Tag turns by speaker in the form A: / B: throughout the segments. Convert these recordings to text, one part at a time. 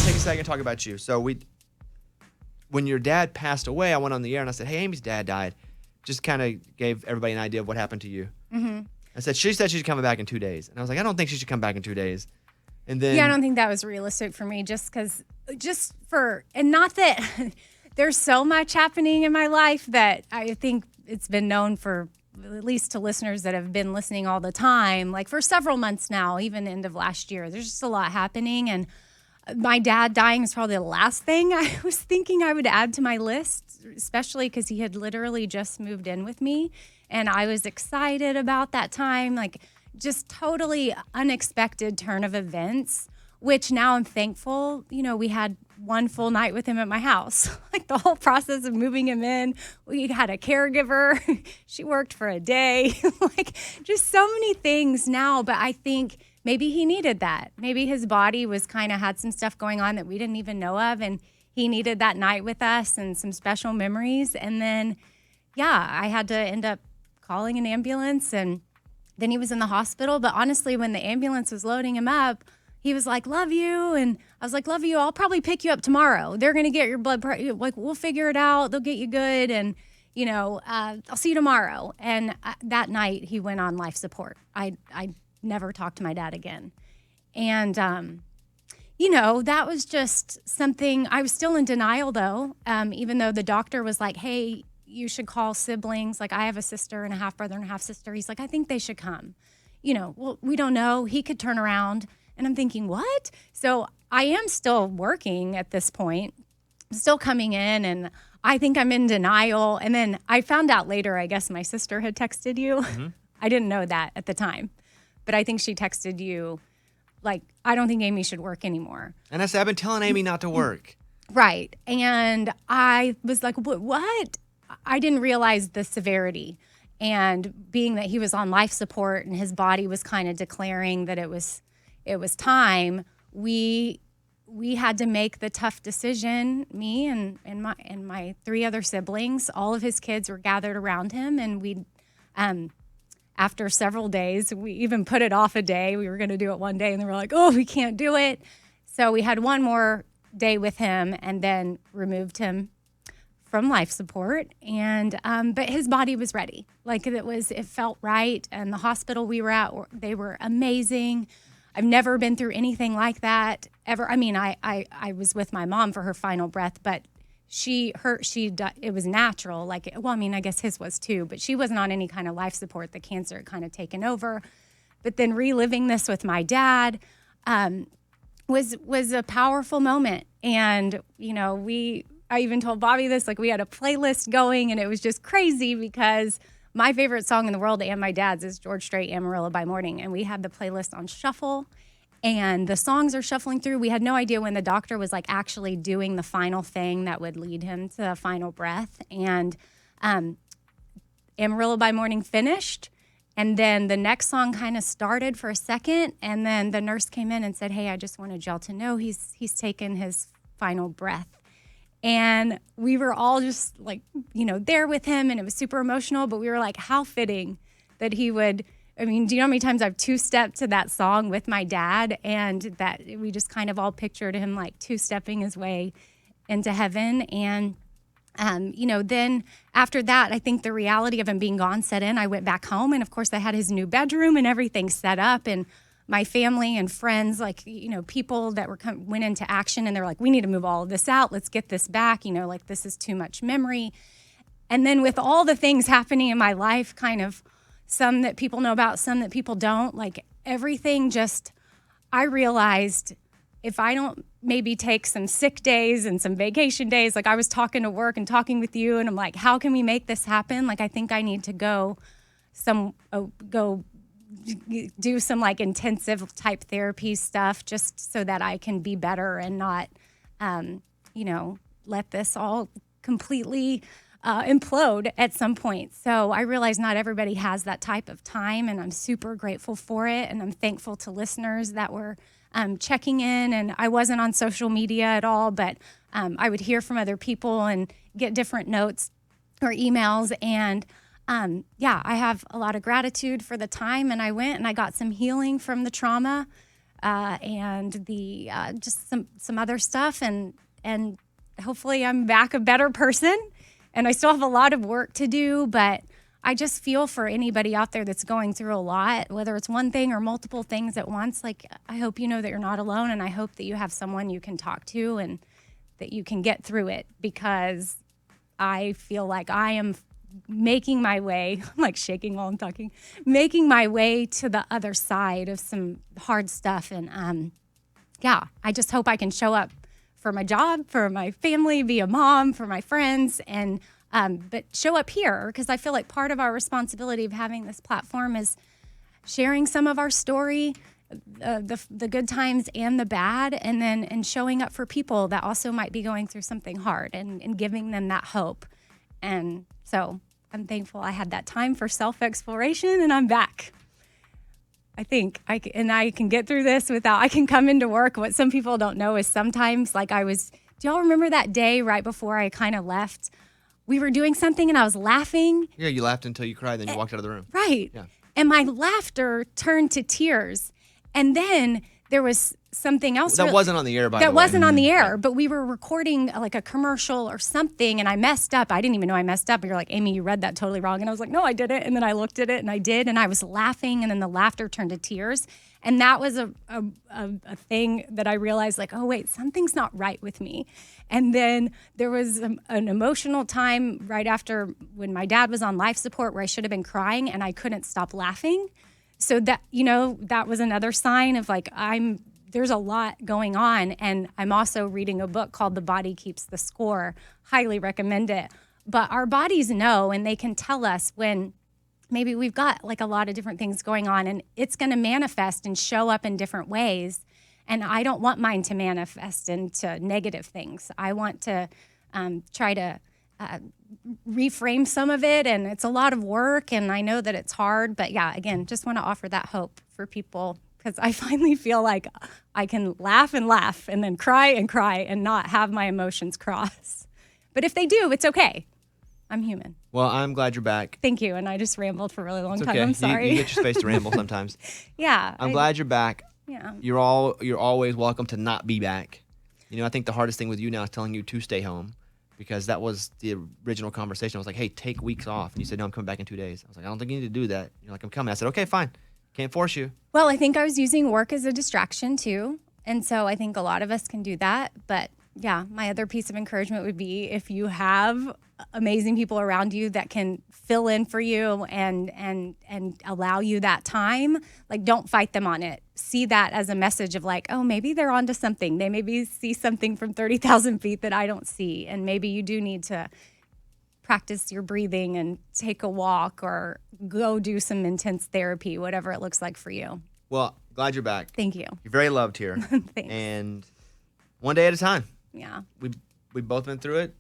A: take a second to talk about you. So when your dad passed away, I went on the air and I said, hey, Amy's dad died. Just kind of gave everybody an idea of what happened to you.
B: Mm-hmm.
A: I said, she said she's coming back in 2 days. And I was like, I don't think she should come back in 2 days. And then...
B: Yeah, I don't think that was realistic for me and not that there's so much happening in my life that I think it's been known for, at least to listeners that have been listening all the time, like for several months now, even end of last year. There's just a lot happening. And my dad dying is probably the last thing I was thinking I would add to my list, especially because he had literally just moved in with me. And I was excited about that time, like just totally unexpected turn of events, which now I'm thankful. You know, we had one full night with him at my house. Like the whole process of moving him in, we had a caregiver. She worked for a day. Like just so many things now. But I think maybe he needed that. Maybe his body was kind of had some stuff going on that we didn't even know of. And he needed that night with us and some special memories. And then, yeah, I had to end up calling an ambulance, and then he was in the hospital. But honestly, when the ambulance was loading him up, he was like, love you. And I was like, love you. I'll probably pick you up tomorrow. They're going to get your blood pressure. Like, we'll figure it out. They'll get you good. And, you know, I'll see you tomorrow. And that night he went on life support. I never talked to my dad again. And, you know, that was just something. I was still in denial, though, even though the doctor was like, hey, you should call siblings. Like, I have a sister and a half brother and a half sister. He's like, I think they should come. You know, well, we don't know. He could turn around. And I'm thinking, what? So I am still working at this point, still coming in, and I think I'm in denial. And then I found out later, I guess my sister had texted you. Mm-hmm. I didn't know that at the time, but I think she texted you, like, I don't think Amy should work anymore.
A: And I said, I've been telling Amy not to work.
B: Right. And I was like, what? I didn't realize the severity. And being that he was on life support and his body was kind of declaring that it was time, we had to make the tough decision. Me and my three other siblings, all of his kids were gathered around him, and we after several days, we even put it off a day. We were going to do it one day, and then we're like, oh, we can't do it. So we had one more day with him, and then removed him from life support. And but his body was ready. Like, it felt right. And the hospital we were at, they were amazing. I've never been through anything like that ever. I mean, I was with my mom for her final breath, but it was natural. Like, well, I mean, I guess his was too, but she wasn't on any kind of life support. The cancer had kind of taken over. But then reliving this with my dad was a powerful moment. And, you know, I even told Bobby this, like, we had a playlist going, and it was just crazy because my favorite song in the world and my dad's is George Strait, Amarillo by Morning. And we had the playlist on shuffle, and the songs are shuffling through. We had no idea when the doctor was like actually doing the final thing that would lead him to the final breath. And Amarillo by Morning finished. And then the next song kind of started for a second. And then the nurse came in and said, hey, I just wanted y'all to know he's taken his final breath. And we were all just like, you know, there with him, and it was super emotional, but we were like, how fitting that he would. I mean, do you know how many times I've two-stepped to that song with my dad, and that we just kind of all pictured him like two-stepping his way into heaven. And, you know, then after that, I think the reality of him being gone set in. I went back home, and of course I had his new bedroom and everything set up, and my family and friends, like, you know, people that went into action, and they're like, we need to move all of this out. Let's get this back. You know, like, this is too much memory. And then with all the things happening in my life, kind of some that people know about, some that people don't, like, everything just, I realized if I don't maybe take some sick days and some vacation days, like I was talking to work and talking with you, and I'm like, how can we make this happen? Like, I think I need to go do some like intensive type therapy stuff just so that I can be better and not, you know, let this all completely implode at some point. So I realize not everybody has that type of time, and I'm super grateful for it. And I'm thankful to listeners that were checking in. And I wasn't on social media at all, but I would hear from other people and get different notes or emails. And yeah, I have a lot of gratitude for the time. And I went and I got some healing from the trauma and the just some other stuff, and hopefully I'm back a better person. And I still have a lot of work to do, but I just feel for anybody out there that's going through a lot, whether it's one thing or multiple things at once. Like, I hope you know that you're not alone, and I hope that you have someone you can talk to and that you can get through it, because I feel like I am making my way, I'm like shaking while I'm talking, making my way to the other side of some hard stuff. And I just hope I can show up for my job, for my family, be a mom, for my friends, and but show up here, because I feel like part of our responsibility of having this platform is sharing some of our story, the good times and the bad, and showing up for people that also might be going through something hard, and giving them that hope. And so I'm thankful I had that time for self-exploration, and I'm back. I think I can get through this without, I can come into work. What some people don't know is sometimes, like do y'all remember that day right before I kind of left? We were doing something and I was laughing.
A: Yeah, you laughed until you cried, then you walked out of the room.
B: Right.
A: Yeah.
B: And my laughter turned to tears. And then there was something else.
A: That wasn't on the air, by the way.
B: That wasn't on the air, but we were recording like a commercial or something, and I messed up. I didn't even know I messed up. You're like, Amy, you read that totally wrong. And I was like, no, I didn't. And then I looked at it, and I did, and I was laughing, and then the laughter turned to tears. And that was a thing that I realized, like, oh, wait, something's not right with me. And then there was an emotional time right after when my dad was on life support where I should have been crying, and I couldn't stop laughing. So that, that was another sign of like, there's a lot going on. And I'm also reading a book called The Body Keeps the Score. Highly recommend it. But our bodies know, and they can tell us when maybe we've got like a lot of different things going on, and it's going to manifest and show up in different ways. And I don't want mine to manifest into negative things. I want to try to reframe some of it, and it's a lot of work, and I know that it's hard, but yeah, again, just want to offer that hope for people, because I finally feel like I can laugh and then cry and not have my emotions cross. But if they do, it's okay. I'm human.
A: Well, I'm glad you're back.
B: Thank you, and I just rambled for a really long time.
A: Okay.
B: I'm sorry.
A: You get your space to ramble sometimes.
B: Yeah.
A: I'm glad you're back.
B: Yeah.
A: You're always welcome to not be back. I think the hardest thing with you now is telling you to stay home, because that was the original conversation. I was like, hey, take weeks off. And you said, no, I'm coming back in 2 days. I was like, I don't think you need to do that. You're like, I'm coming. I said, okay, fine. Can't force you.
B: Well, I think I was using work as a distraction too. And so I think a lot of us can do that. But yeah, my other piece of encouragement would be, if you have amazing people around you that can fill in for you and allow you that time, like, don't fight them on it. See that as a message of like, oh, maybe they're onto something. They maybe see something from 30,000 feet that I don't see. And maybe you do need to practice your breathing and take a walk or go do some intense therapy, whatever it looks like for you.
A: Well, glad you're back.
B: Thank you.
A: You're very loved here.
B: Thanks.
A: And one day at a time.
B: Yeah.
A: We've both been through it.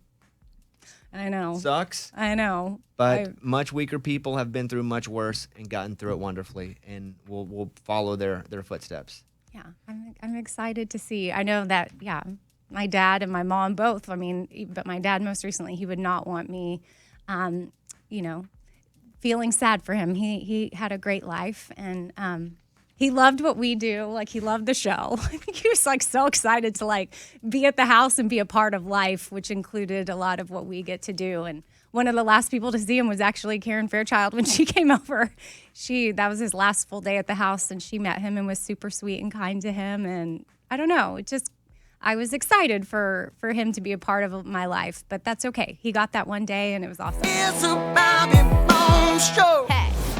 B: I know.
A: Sucks.
B: I know.
A: But much weaker people have been through much worse and gotten through it wonderfully, and we'll follow their footsteps.
B: Yeah, I'm excited to see. I know that, yeah, my dad and my mom both. I mean, but my dad most recently, he would not want me, feeling sad for him. He had a great life, and he loved what we do. Like, he loved the show. He was like so excited to like be at the house and be a part of life, which included a lot of what we get to do. And one of the last people to see him was actually Karen Fairchild when she came over. That was his last full day at the house, and she met him and was super sweet and kind to him. And I don't know, I was excited for him to be a part of my life, but that's okay. He got that one day, and it was awesome.
C: It's a Bobby Bones show.